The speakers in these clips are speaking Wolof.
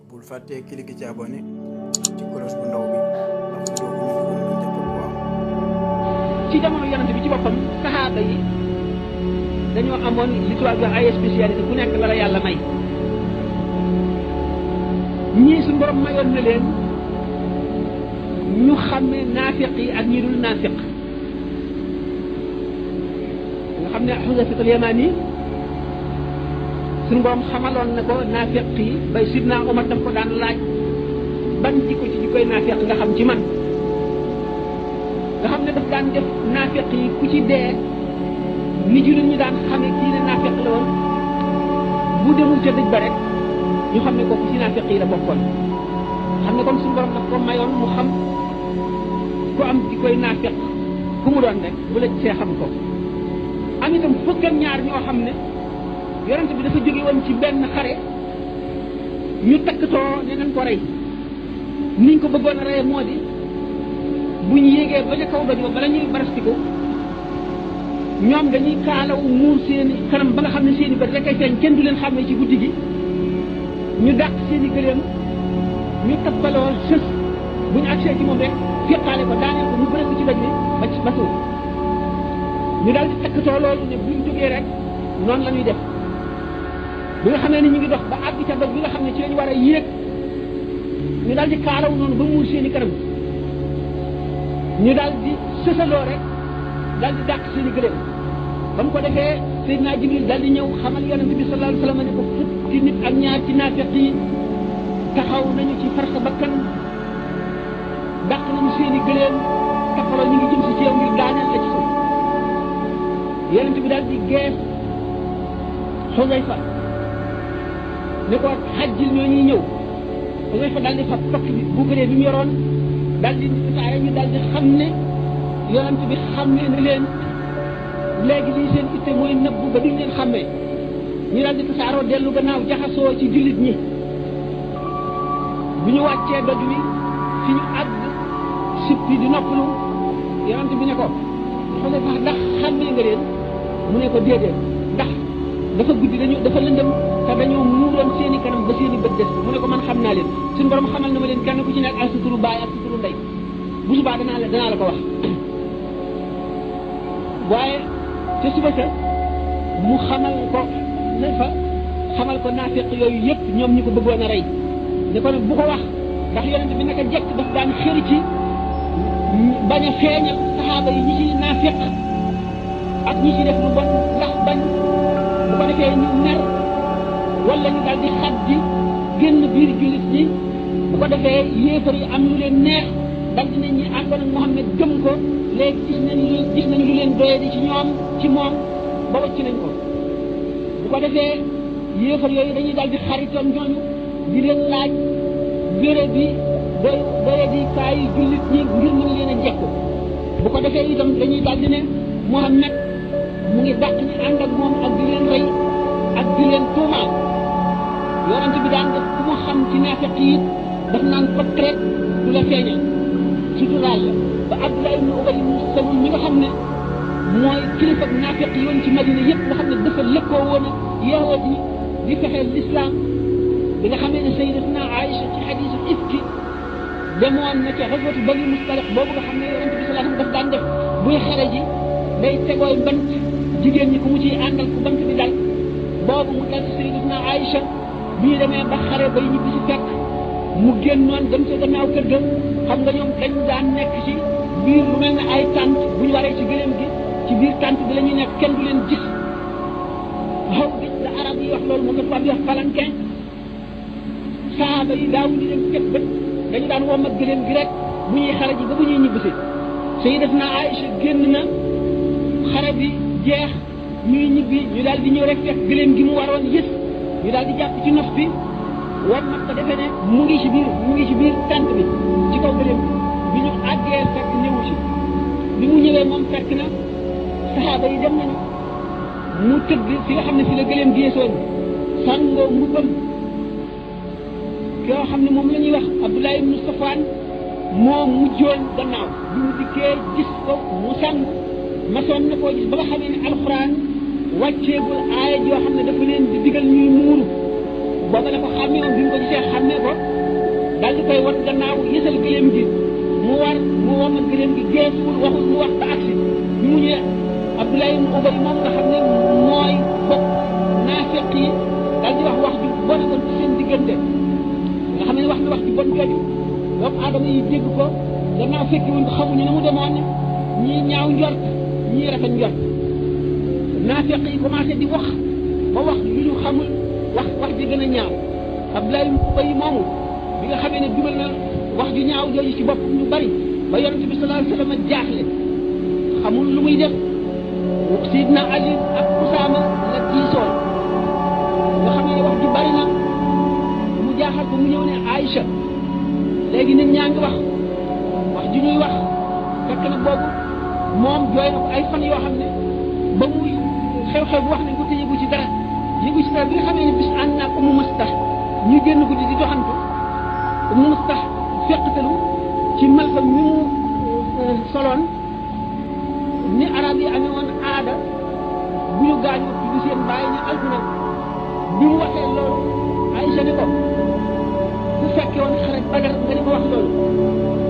bul fàttee cliquer ci abonné ci cloche bu ndaw bi ndax vidéo bu ñu dugal nga njëkk ko am. ci jamono yonent bi ci boppam saxaaba yi dañoo amoon li tubaab di wax ay spécialité bu nekk la la yàlla may ñii suñu borom mayoon na leen ñu xàmmee naafiq yi ak ñi dul naafiq nga xam ne Xuzayfatul Yamaani suñu borom xamaloon na ko naafiq yi bay Sidna Omar daf ko daan laaj ban jikko ci jikkoy naafiq nga xam ci man nga xam ne daf daan def naafiq yi ku ci dee ni jullit ñi daan xamee kii ne naafiq la woon bu demul ca dëj ba rek ñu xam ne kooku ci naafiq yi la bokkoon xam ne kon suñu borom daf ko mayoon mu xam ku am ci koy naafiq ku mu doon rek bu la see xam ko am itam fukk ak ñaar ñoo xam ne yonent bi dafa jóge woon ci benn xare ñu takktoo ne nañ ko rey niñ ko bëggoon a reye moo di buñ yéegee ba ca kaw doj ba bala ñuy barastiku ñoom dañuy kaalaw muur seeni kanam ba nga xam ne seeni bët rek ay feeñ kenn du leen xàmmee ci guddi gi ñu dàq seeni gëléem ñu tappaloo sës bu ñu agsee ci moom rek fiqaale ko daaneel ko ñu bëre ko ci doj bi ba ci ba suuf ñu daal di takktoo loolu ne buñ jógee rek noonu la ñuy def bi nga xamee ne ñu ngi dox ba àgg ca doj bi nga xam ne ci lañu war a yéeg ñu daal di kaalaw noonu ba muur seeni kanam ñu daal di sësaloo rek daal di dàq seeni gëléem ba mu ko defee Seydina Jibril daal di ñëw xamal yonent bi sallallahu alayhi wa sallam ne ko fukki nit ak ñaar ci naafiq yi taxaw nañu ci far sa bakkan dàq nañu seeni gëléem taxawal ñu ngi jëm si ci yow ngir daaneel la ci suuf yonent bi daal di gees Xuzayfa ne ko xajjil ñoo ñuy ñëw Xuzayfa daal di fab tokk bi bu gëlee bi mu yoroon daal di tasaare ñu daal di xam ne yonent bi xàmmee na leen léegi lii seen itte mooy nëbbu ba duñ leen xàmmee ñu daal di tasaaroo dellu gannaaw jaxasoo ci jullit ñi bu ñu wàccee doj wi fi ñu àgg sippi di noppalu yonent bi ne ko Xuzayfa ndax xàmmee nga leen mu ne ko déedéet ndax dafa guddi dafa lëndëm te dañoo muuroon seeni kanam ba seeni bët des mu ne ko man xam naa leen suñu borom xamal na ma leen kenn ku ci nekk ak sa turu baay ak sa turu ndey bu subaa danaa la ko wax waaye ca suba sa mu xamal ko ne fa xamal ko naafiq yooyu yëpp ñoom ñi ko bëggoon a rey ne ko nag bu ko wax ndax yonent bi naka jekk daf daan xëri ci bañ a feeñal saxaaba yi ñi ci naafiq ak ñi ci def lu bon ndax bañ bu ko defee ñu mer wala ñu daal di xat di génn biir jullit ñi bu ko defee yéefar yi am lu leen neex dal dinañ ñi àndoon ak Muhammad gëm ko léegi gis nañu lu leen doyee di ci moom ba wàcc nañ ko bu ko defee yéefar yooyu dañuy daal di xaritoon ñooñu di leen laaj béré bi doyee di kaay jullit ñi ngir mën leen a jekku bu ko defee itam dañuy daal di ne Muhammad mu ngi dàq ñu ànd ak moom ak di leen rey ak di leen tuumaal yonent bi daan def ku mu xam ci naafiq yi daf naan ko traite du la feeñal suturaal la ba Abdullah ibn Ubay ibn Salul mi nga xam ne mooy kilifa naafiq yoon ci Madina yëpp nga xam ne dafa lëkkoo woon ak yahuud yi di fexeel l'islam bi nga xamee ne sayyidatuna Aïcha ci xadiisu ifki demoon na ci xaswatu Bani Mustaliq boobu nga xam ne yonent bi sallallahu alayhi wasallam daf daan def buy xare ji day tegooy bant jigéen ñi ku mu ciy àndal ku bant bi dal boobu mu dal sayyidatuna Aïcha bi ñu demee ba xare bay ñibbi si fekk mu génnoon dem ca gannaaw kër ga xam nga ñoom dañ daan nekk ci biir lu mel ne ay tànt bu ñu waree ci gëléem gi ci biir tànt bi la ñuy nekk kenn du leen gis xaw gis la arab yi wax loolu moo ko tubaab yi wax palanquin saaba yi daaw ñu leen teg bët dañu daan wommat gëléem gi rek bu ñuy xare ji ba bu ñuy ñibbisi sayyidatuna Aïcha génn na xare bi jeex ñuy ñibbi ñu daal di ñëw rek fekk gëléem gi mu waroon yës ñu daal di jàpp ci nof bi war mat ko defee ne mu ngi ci biir tànt bi ci kaw gëléem bi ñu àggee fekk ñëwu ci bi mu ñëwee moom fekk na saxaaba yi dem nañu mu tëdd fi nga xam ne fi la gëléem gi yeesoon sàngoo mbubbam koo xam ne moom la ñuy wax Abdullah ibn Safwan moo mujjoon gannaaw bi mu dikkee gis ko mu sàng masoon na koo gis ba nga xamee ne alxuraan wàcceegul aaya joo xam ne dafa leen di digal ñuy muuru booba la ko xàmmee woon bi mu ko gisee xàmmee ko daal di koy wan gannaaw yësal gëléem gi mu war mu womal gëléem gi geesul waxul mu wax ba agsi bi mu ñëwee Abdoulaye ibn Ubay moom nga xam ne mooy bokk naafiq yi daal di wax ju bon kon ci seen diggante nga xam ne wax na wax ju bon jooju doomu aadama yi dégg ko gannaaw fekki wuñ ko xamuñu ne mu demoon ñii ñaaw njort ñii rafet njort naafiq yi commencé di wax ba wax lu ñu xamul wax ji gën a ñaaw Abdoulaye ibn Ubay moomu bi nga xamee ne dugal na wax ju ñaaw jooju ci bopp ñu bari ba yonent bi sallallahu alayhi wasallam jaaxle xamul lu muy def Sidna Ali ak Usaama la diisoon nga xam ne wax ju bari na mu jaaxal ko mu ñëw ne Aïcha léegi nit ñaa ngi wax ju ñuy wax fekk na boobu moom jooy na ko ay fan yoo xam ne ba muy xew-xew bu wax nañ ko te yëgu ci dara bi nga xamee ne bis ànd naa Ummu Mustah ñu génn guddi di doxantu Ummu Mustah feqtalu ci malfa mi mu soloon ni arab yi amee woon aada bu ñu gaañu di seen bàyyi ñu alku na bi mu waxee loolu Aïcha ne ko bu fekkee woon xare Badar nga di ko wax loolu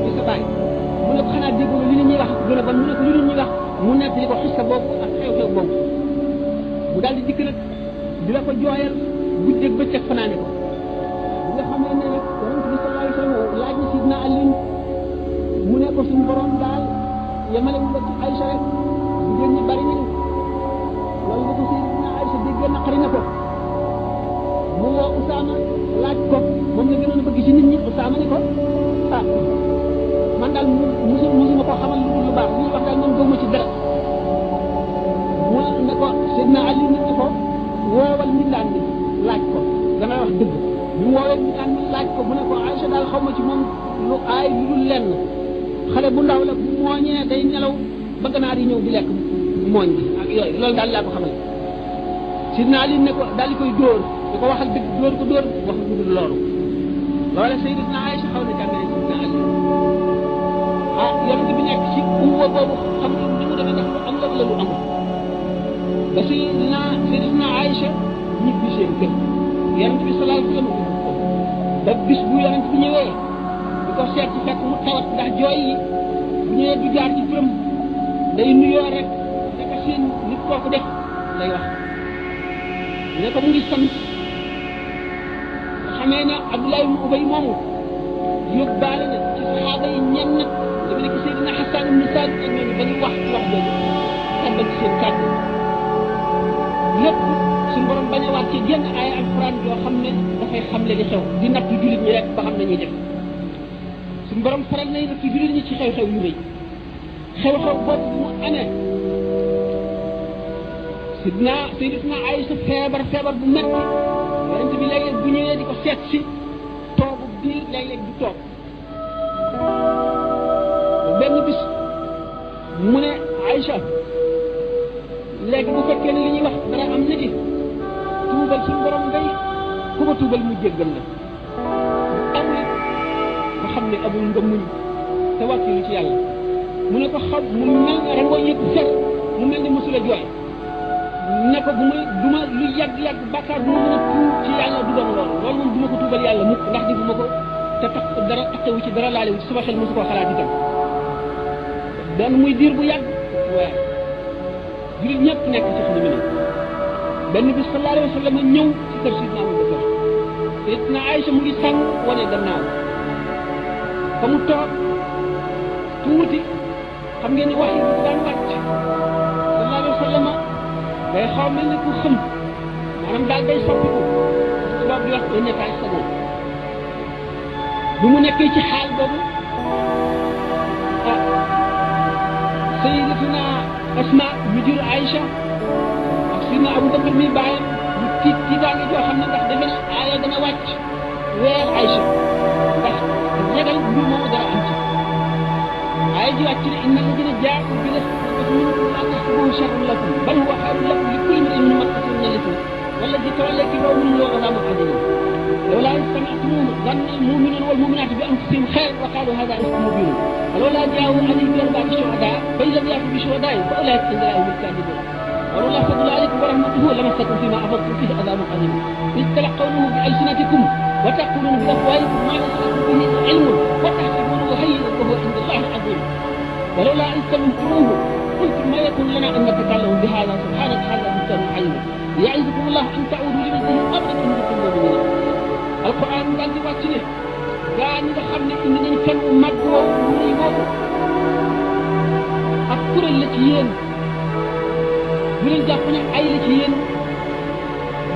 di sa bàyyi mu ne ko xanaa déggoo li nit ñuy wax gën a bon mu ne ko li nit ñuy wax mu nekk li ko xista boobu ak xew-xew boobu mu daal di dikk nag di la ko jooyal guddeeg bëccëg fanaane ko bi nga xam ne nag yonent bi sallallahu alayhi wasallam laaj na Sidna Ali mu ne ko suñu borom daal yemale wu ko ci Aïcha rek jigéen ñi bari nañu loolu nga ko Sidna Aïcha déggee naqari na ko mu woo Usaama laaj ko moom la gënoon a bëgg ci nit ñi Usaama ne ko ah man daal musuma ko xamal lu baax li ñuy wax daal man gëwuma ci dara mu ne ko Sidna Ali nit ñi ko woowal mbindaan bi laaj ko damay wax dëgg bi mu woowee mbindaan bi laaj ko mu ne ko Aïcha daal xaw ma ci moom lu aay lu dul lenn xale bu ndaw la bu mooñee day nelaw ba ganaar yi ñëw di lekk mooñ bi ak yooyu loolu daal laa ko xamal Sidna Ali ne ko daal di koy dóor di ko waxal dëgg dóor ko dóor wax lu dul loolu loola Sayyidatuna Aïcha xaw na jàngale Sidna Ali yonent bi nekk ci uwa boobu xam nga ni mu demee ndax lu am la wala lu amul ba Sayyidatuna Aïcha ñibbi seen kër yonent bi sallallahu alayhi wasallam ba bis bu yonent bi ñëwee di ko seet ci fekk mu tawat ndax jooy yi bu ñëwee du jaar ci turam day nuyoo rek naka seen nit kooku def lay wax ne ko mu ngi sant nga xamee ne Abdoulaye ibn Ubay moomu yóbbaale na ci saxaaba yi ñenn dafa nekk Seydina Hassan ibn Saabit ak ñooñu ba ñu wax ci wax boobu tàmbal ci seen kàddu lépp suñu borom bañ a wàcce jenn ay alxuraan yoo xam ne dafay xamle li xew di natt jullit ñi rek ba xam nañuy def suñu borom faral nay natt jullit ñi ci xew-xew yu rëy xew-xew boobu mu amee Sayyidatuna Aïcha feebar bu metti yonent bi léeg-léeg bu ñëwee di ko seet si toogu biir léeg-léeg du toog benn bis mu ne Aïcha léegi bu fekkee ne li ñuy wax dara am na ci tuubal suñu borom ngay ku ko tuubal mu jéggal la amul nga xam ne amul nga muñ te wàkkilu ci yàlla mu ne ko xam mu mel ne rangoo yëpp fer mu mel ni mosula jooy ne ko duma lu yàgg-yàgg bàkkaar bu ma mën a tuub ci yàlla du doon loolu moom duma ko tuubal yàlla mukk ndax defuma ko te tax dara taxewu ci dara laalewu ci sama xel mosu koo xalaat itam doon muy diir bu yàgg waaye jullit ñëpp nekk ci xolu mi ne benn bis sallallahu alayhi wa sallam ñëw ci kër Sidna Abu Bakar Sayyidatuna Aïcha mu ngi sang wane gannaaw fa mu toog tuuti xam ngeen ni wax yi bu daan wàcc sallallahu alayhi wa sallam day xaw mel ni ku xëm maanaam daal day soppiku tubaab di wax un état second bi mu nekkee ci xaal boobu Sayyidatuna Asma mi jur Aïcha ak Sidna Abu Bakar mi bàyyam ñu tiitaange joo xam ne ndax defe na aaya dana wàcc weer Aïcha ndax ragal mbir moomu dara am ci aaya ji wàcc ne inna alladina jaa'u bil ismi laa tahsabuhu sharran lakum bal huwa khayrun lakum li kulli imri'in minhum maktasaba min al-ithmi والذي تولى كبره منهم له عذاب عظيم لولا إذ سمعتموه ظن المؤمنون والمؤمنات بأنفسهم خير وقالوا هذا إفك مبين ولولا جاءوا عليه بأربعة شهداء فإن لم يأتوا بشهداء فأولئك عند الله هم الكاذبون ولولا فضل الله عليكم ورحمته لمسكم فيما أفضتم فيه عذاب عظيم إذ تلقونه بألسنتكم وتقولون بأفواهكم ما ليس لكم به علم وتحسبونه هينا وهو عند الله عظيم ولولا إذ سمعتموه قلتم ما يكون لنا أن نتكلم بهذا سبحانك هذا بهتان عظيم يعظكم الله أن تعودوا لمثله أبدا إن كنتم مؤمنين القرآن daal di wàcc ne gaa ñi nga xam ne indi nañ fen wu mag woowu muy boobu ak kuréel la ci yéen bu leen jàpp ne ay la ci yéen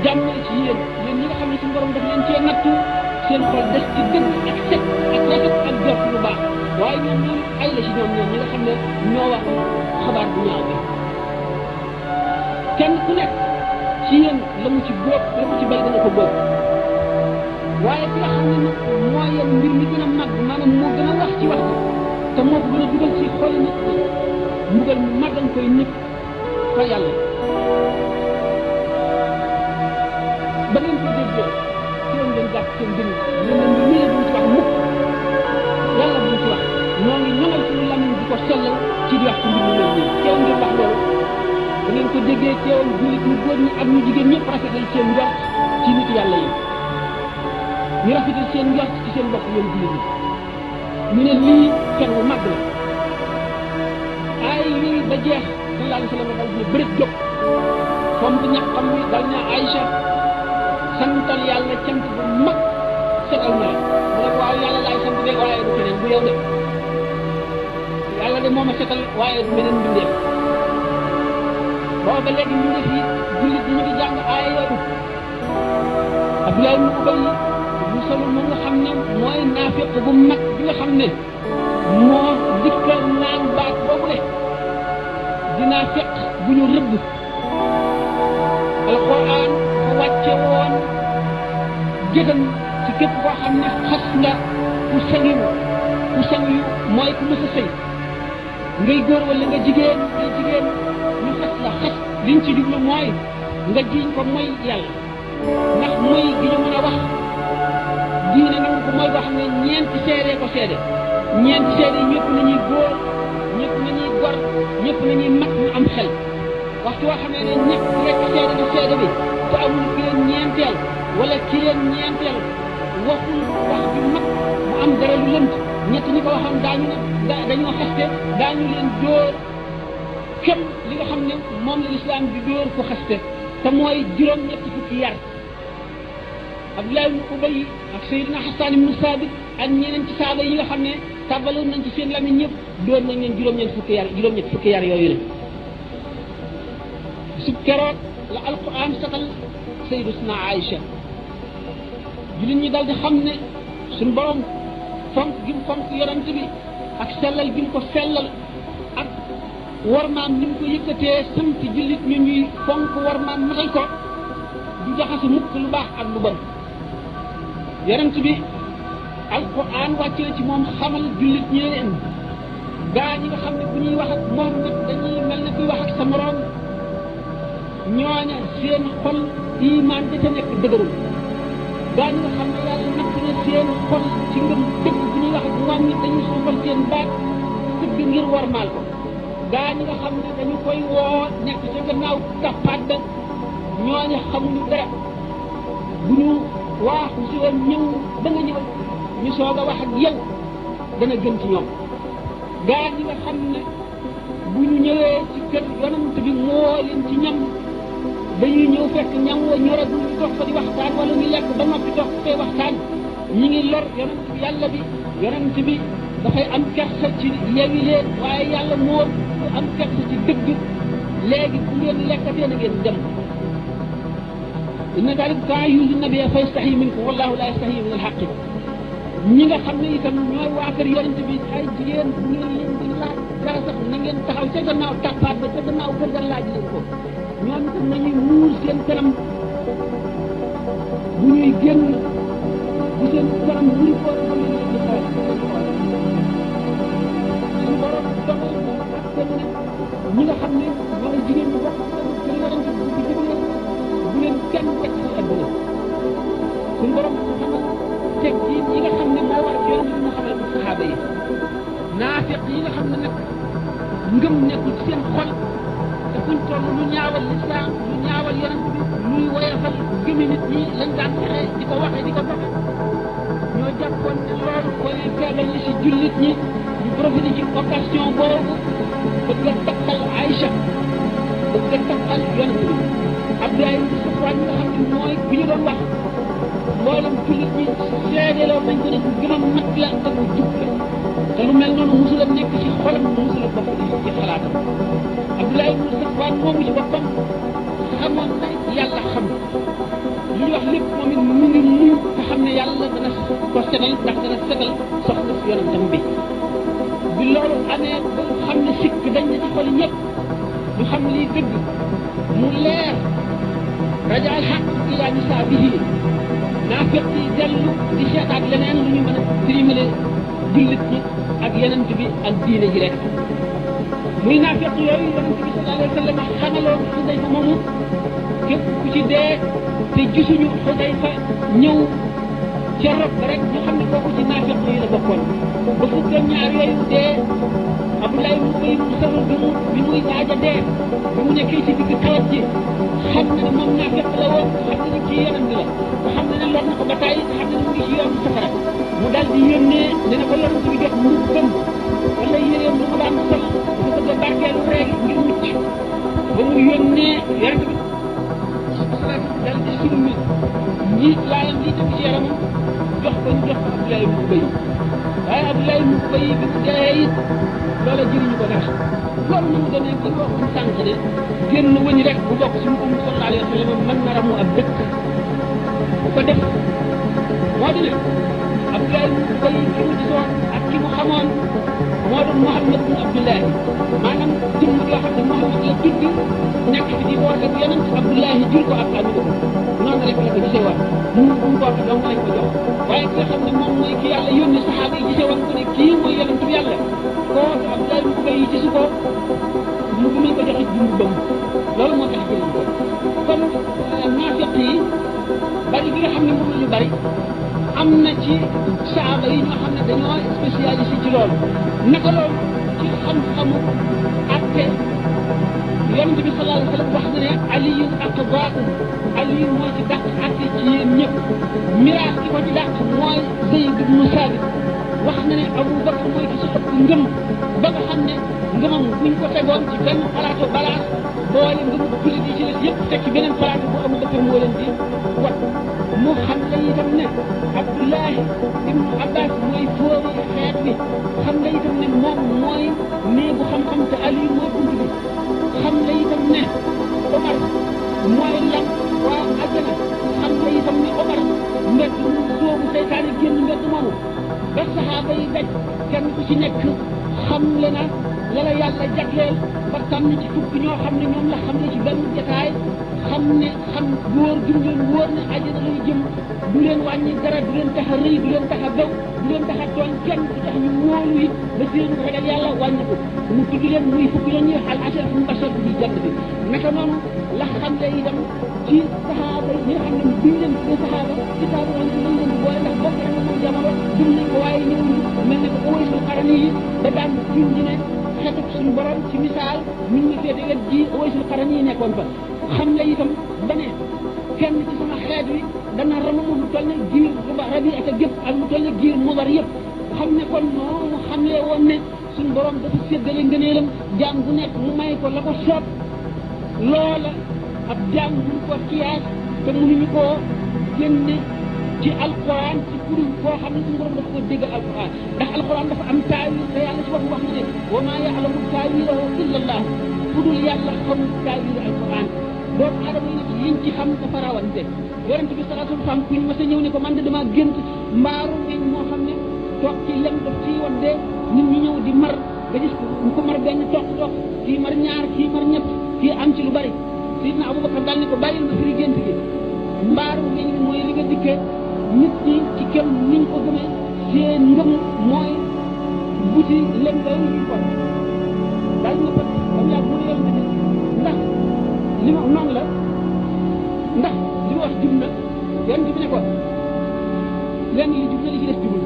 jàmm la ci yéen yéen ñi nga xam ne suñu borom daf leen cee nattu seen xol des ci dëgg ak set ak rafet ak jot lu baax waaye ñoom ñoom ay la ci ñoom ñi nga xam ne ñoo wax xabaar bu ñaaw bi kenn ku nekk ci yéen la mu ci bóob la mu ci bay dana ko bóob waaye ki nga xam ne nag moo yem mbir mi gën a mag maanaam moo gën a wax ci wax bi te moo ko gën a dugal ci xol nit mbugal mu màggan koy nit fa yàlla ba ngeen ko déggee ci woon ngeen jàpp seen dënn ne leen mbir mi la duñ ci wax mukk yàlla buñ ci wax ñoo ngi ñoŋal suñu lamiñ di ko sellal ci di wax ci mbir mi mel nii teew ngeen wax loolu ba ngeen ko déggee teewal jullit ñu góor ñi ak ñu jigéen ñëpp rafetal seen njort ci nit yàlla yi ñu rafetal seen njort ci seen bopp yéen jullit ñi ñu ne lii fen wu mag la ay yooyu ba jeex sallallahu alayhi wa sallam dal ne bërit jóg comme bu ñax xam ni dal na Aïcha santal yàlla cant bu mag setal na la mu ne waaw yàlla laay sant de waaye du keneen bu yow de yàlla de moo ma setal waaye du meneen mbindeef booba léegi mbindeef yi jullit ñi ñu ngi jàng aaya yooyu Abdoulaye ibn Ubay bu solo moom nga xam ne mooy naafiq bu mag bi nga xam ne moo dikkal naan baat boobu le dinaa fekk bu ñu rëbb alquran ko wàcce woon jëgam ci képp koo xam ne xas nga ku sañu mooy ku mës a sëy ngay góor wala nga jigéen ñu xas la xas liñ ci jublu mooy nga jiiñ ko mooy yàlla ndax mooy gi ñu mën a wax diine nangu ko mooy boo xam ne ñeenti seede ko seede ñeenti seede yi ñëpp nañuy góor ñëpp nañuy gor ñëpp nañuy mag ñu am xel waxtu woo xam ne ñëpp rek seede na seede bi te amul ki leen ñeenteel wala ki leen ñeenteel waxul wax bi mag mu am dara lu lënt ñett ñi ko waxoon dañoo xaste daañu leen dóor kem li nga xam ne moom la lislaam bi dóor ko xaste te mooy juróom-ñetti fukki yar Abdoulaye ibn Ubay ak Seydina Hassan ibn Sabit ak ñeneen ci saaba yi nga xam ne tàbbaloon nañ ci seen lamiñ ñëpp doon nañ leen juróom-ñetti fukki yar yooyu la su keroog la alquran satal Sayyidatuna Aïcha jullit ñi dal di xam ne suñ borom fonk gi mu fonk yonent bi ak sellal gi mu ko sellal ak warmaam ni mu ko yëkkatee sant jullit ñu ñuy fonk warmaam matal ko du jaxase mukk lu baax ak lu bon yonent bi alquran wàcc na ci moom xamal jullit ñi leen gaa ñi nga xam ne bu ñuy wax ak moom nag dañuy mel ne kuy wax ak sa moroom ñooña seen xol iman da ca nekk dëgërul gaa ñi nga xam ne yàlla natt na seen xol ci ngëm dëgg bu ñuy wax ak moom nit dañuy suufal seen baat dëgg ngir wormaal ko gaa ñi nga xam ne dañu koy woo nekk ca gannaaw tappaat ba ñooña xamuñu dara bu ñu waaxu si woon ñëw ba nga ñëwal ñu soog a wax ak yow dana gën ci ñoom gaa ñi nga xam ne bu ñu ñëwee ci kër yonent bi moo leen ci ñam dañuy ñëw fekk ñam wa ñoragul ñu toog fa di waxtaan wala ñu lekk ba noppi toog fay waxtaan ñi ngi lor yonent bi yàlla bi yonent bi dafay am kersa ci yewi leen waaye yàlla moo am kersa ci dëgg léegi bu ngeen lekkatee na ngeen dem inna daalika kaana yu'zi nabiyya fa yastahyi minkum wallahu la yastahyi min al-haqq ñi nga xam ne itam ñooy waa kër yonent bi ay jigéen bu ngeen leen di laaj dara sax na ngeen taxaw ca gannaaw tàppaat ba ca gannaaw kër ga laaj leen ko ñoom itam nañuy muur seen kanam bu ñuy génn bu seen kanam muri ko xam ne leen di xool suñu borom dogal ak seen ne ñi nga xam ne mooy jigéen ñi bokk kër yonent bi di jigéen bu leen kenn teg ci àdduna suñu borom xamal teg yi nga xam ne moo war ci yonent bi nga xamal ko saxaaba yi naafiq yi nga xam ne nag ngëm nekkul ci seen xol te buñ toll lu ñaawal lislaam lu ñaawal yonent bi luy woyafal gëmi nit ñi lañ daan fexe di ko waxe di ko doxe ñoo jàppoon ne loolu booy feegal ni si jullit ñi ñu profité ci occasion boobu bëgg a takkal Aïcha bëgg a takkal yonent bi Abdoulaye ibn Safwan nga xam ne mooy bi ñu doon wax mboolem jullit ñi seedeloo nañ ko ne ku gën a mat la ak ku jub la te lu mel noonu musula nekk ci xolam musula bokk ci xalaatam Abdoulaye ibn Safwan moomu ci boppam xamoon na yàlla xam li ñu wax lépp moom it mu ngi muñ te xam ne yàlla dana ko setal ndax dana setal soxna si yonentam bi loolu amee ba xam ne sikk dañ na ci xol ñëpp ñu xam lii dëgg mu leer raja al xaq ila nisaabihi naafiq yi dellu di seetaat leneen lu ñu mën a tirimale jullit ñi ak yonent bi ak diine ji rek muy naafiq yooyu yonent bi sallallahu alayhi wa sallam xamaloon Xudayfa moomu képp ku ci dee te gisuñu Xudayfa ñëw ca rob ba rek ñu xam ne kooku ci naafiq yi la bokkoon ba fukk ak ñaar yooyu dee Abdoulaye ibn Ubay ibn Salul bi muy waaj a dee bi mu nekkee ci digg xewat ji xam na ne moom naafiq la woon xam na ne kii yonent la xam na ne lor na ko ba tàyyi xam na ne mu ngi ci yoonu safara mu daal di yónnee dina ko yonent bi jox mbubbam wala yéreem lu mu daan sol mu bëgg a barkeelu rek ngir mucc ba mu yónnee yonent bi daal di summi njiit laayam lii tam ci yaramam jox ko Abdoulaye ibn Ubay waaye Abdoulaye ibn Ubay bi mu dee it loola jëriñu ko dara loolu na mu demee bi waxoon sànq ne génn wëñ rek bu bokk si mu ko sallallahu alayhi wa sallam mën na ramu ab dëkk bu ko def moo di ne Abdoulaye ibn Ubay ki mu gisoon ak ki mu xamoon moo doon Muhammad ibn Abdullahi maanaam jëmm yoo xam ne Muhammad la tudd nekk fi di woote ak yonent Abdullahi jur ko ak Amina noonu rek la ko gisee woon mu bokk dong lañ ko jox waaye ki nga xam ne moom mooy ki yàlla yónni saxaaba yi gisee woon ko ne kii mooy yonent bi yàlla kooku Abdoulaye ibn Ubay yi gisu ko mu bi muy ko joxe jumbu bam loolu moo tax jëriñ ko kon naafiq yi bari bi nga xam ne moom la ñu bari am na ci saaba yi ñoo xam ne dañoo spécialisé ci loolu naka loolu ci xam-xamu atte yonent bi sallallahu alayhi wa sallam wax na ne aliyu aqdaakum aliyu mooy ci dàq atte ci yéen ñëpp miraas ki ko ci dàq mooy Zayd ibn Saabit wax na ne Abu Bakr mooy ki ci ëpp ngëm ba nga xam ne ngëmam buñ ko tegoon ci benn xalaatu balance boole ngëmu jullit yi ci les yëpp teg ci beneen xalaatu bu Abu Bakr moo leen di wat mu xam la itam ne Abdullahi ibnu Abbas mooy fóori xeet bi xam la itam ne moom mooy néegu xam-xam te Ali mooy bunt bi xam la itam ne Omar mooy lam waa àjjana xam la itam ne Omar mbedd mu soobu seytaane génn mbedd moomu ba saxaaba yi daj kenn ku ci nekk xam le na la la yàlla jagleel ba tànn ci fukk ñoo xam ne ñoom la xam ne ci benn jotaay xam ne xam wóor jum leen wóor ne àjjana lañu jëm du leen wàññi dara du leen tax a rëy du leen tax a daw du leen tax a tooñ kenn du tax ñu wóolu it ba seen ragal yàlla wàññi ko mu tudd leen muy fukk yoon ñuy al asharatu mubashshara bil janna bi naka noonu la xam le itam ci saxaaba yi ñi nga xam ne duñ leen tuddee saxaaba ci saxaaba lañ leen di boole ndax bokk na moom jamono dum nañ ko waaye ñëwuñu mel ne ko Uwaysul Qarani yi da daan junj ne xetuk suñu borom ci misaal ñun ñu féete wet ji Uwaysul Qarani yi nekkoon fa xam la itam ba ne kenn ci sama xeet wi dana ramu lu toll ne giir rabi ak a gépp ak lu toll ne giir Mudar yëpp xam ne kon noonu mu xamlee woon ne suñu borom dafa séddale ngëneelam jaam bu nekk mu may ko la ko soob loola ab jaam mënu ko kiyaas te mënuñu koo génne ci alquran ci kuréel koo xam ne suñu borom dafa ko déggal alquran ndax alquran dafa am taawil te yàlla si boppam wax na ne wa maa yaalamu taawilahu illa allah ku dul yàlla xamul taawil alquran doomu aadama yi nag liñ ci xam dafa rawante yonent bi sallallahu alayhi wa sallam kuñ mas a ñëw ne ko man de damaa gént mbaaru weñ moo xam ne toog ci lem daf ciy wadde nit ñi ñëw di mar nga gis ko mar benn toog kii mar ñaar kii mar ñett kii am ci lu bari Sidna Abubakar daal ne ko bàyyil ma firi gént gi mbaaru weñ mooy li nga dikkee nit ñi ci kem niñ ko gëmee seen ngëm mooy buti lem doon ñu ko daal na ko bam yàgg mu ne yonent bi ndax li ma noonu la ndax li ma wax jub na yonent bi ne ko lenn li jub na li ci des jubul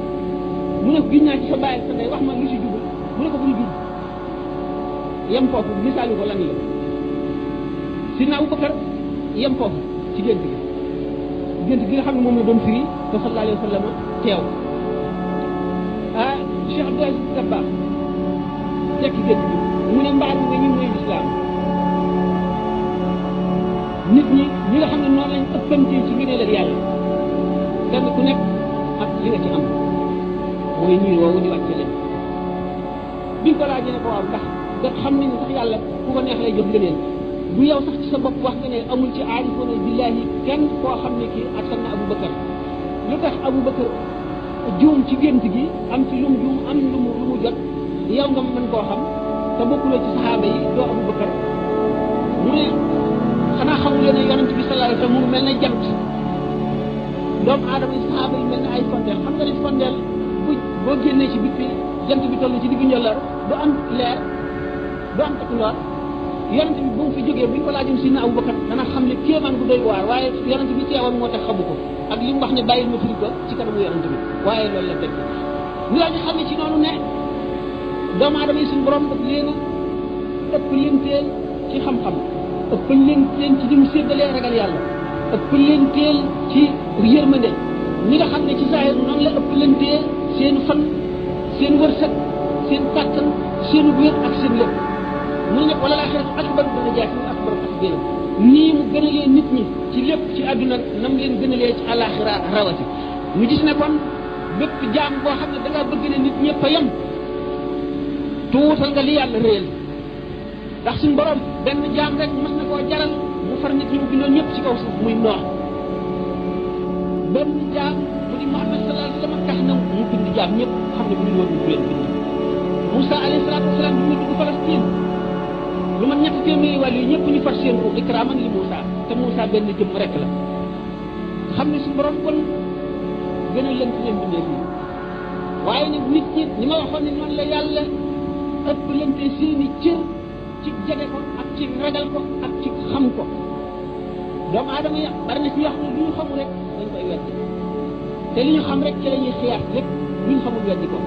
mu ne ko giñ naa ci sa bàyyi sa ndey wax ma li ci jubul mu ne ko bul jub yem foofu misaal ko lan la sidna Abubakar yem foofu ci gént gi nga xam ne moom la doon firi te sallallahu alayhi wa sallam teew Cheikh Abdou Aziz Dabakh tekki gént gi mu ne mbaaru nga ñu mooy lislaam nit ñi nga xam ne noonu lañ ëppantee ci ngëneel ak yàlla kenn ku nekk ak li nga ci am mooy niir woowu di wàcce leen biñ ko laajee ne ko waaw ndax nga xam nañ sax yàlla ku ko neex lay jox ngëneel bu yow sax ci sa bopp wax nga ne amul ci aarifoona billahi kenn koo xam ne kii attan na Aboubacar lu tax Aboubacar juum ci gént gi am ci lu mu juum am lu mu jot yow nga mën koo xam te bokkuloo ci saxaaba yi doo Aboubacar mu ne xanaa xamulee ne yonent bi sallallahu alayhi wa sallam mu mel ne jant doomu aadama yi saxaaba yi mel ne ay sondeel xam nga ne sondeel boo génnee ci bit bi jant bi toll ci diggu njolloor du am leer du am takkundoor yonent bi bu mu fi jógee bu ñu ko laajoon si na Aboubacar dana xam ne kéemaan bu doy waar waaye yonent bi teewoon moo tax xamu ko ak li mu wax ne bàyyil ma firi ko ci kanamu yonent bi waaye loolu la dëgg ñu daal di xam ne ci noonu ne doomu aadama yi suñu borom daf leen a ëpp lenteel ci xam-xam ëpp lenteel ci li mu séddalee ragal yàlla ëpp lenteel ci yërmande ñi nga xam ne ci saa noonu la ëpp lenteel seen fan seen wërsëg seen kàttan seen wér ak seen lépp mu ne wala laaxiratu akbaru darajaati wa akbaru tafdiila nii mu gënalee nit ñi ci lépp ci àdduna nam leen gënalee ci àllaaxira rawati ñu gis ne kon bépp jaam boo xam ne da ngaa bëgg ne nit ñëpp a yem tuutal nga li yàlla réel ndax suñu borom benn jaam rek mës na koo jaral mu far nit ñi mu bindoon ñëpp ci kaw suuf muy noox benn jaam mu di Muhammad sallallahu alayhi wa sallam tax na mu bind jaam ñëpp xam ne bu ñu woon mu leen bind Moussa alayhi salaatu wasalaam bi mu dugg Palestine lu man ñetti téeméeri wàll yi ñëpp ñu far seen ko ikraaman li Moussa te Moussa benn jëmm rek la xam ne suñu borom kon gën a lënt leen bindee fii waaye nag nit ñi ni ma waxoon ne noonu la yàlla ëpp lente seeni cër ci jege ko ak ci ragal ko ak ci xam ko doomu aadama yi bari na ci yoo xam ne lu ñu xamul rek dañ koy weddi te li ñu xam rek ci la ñuy xiyaas lépp lu ñu xamul weddi ko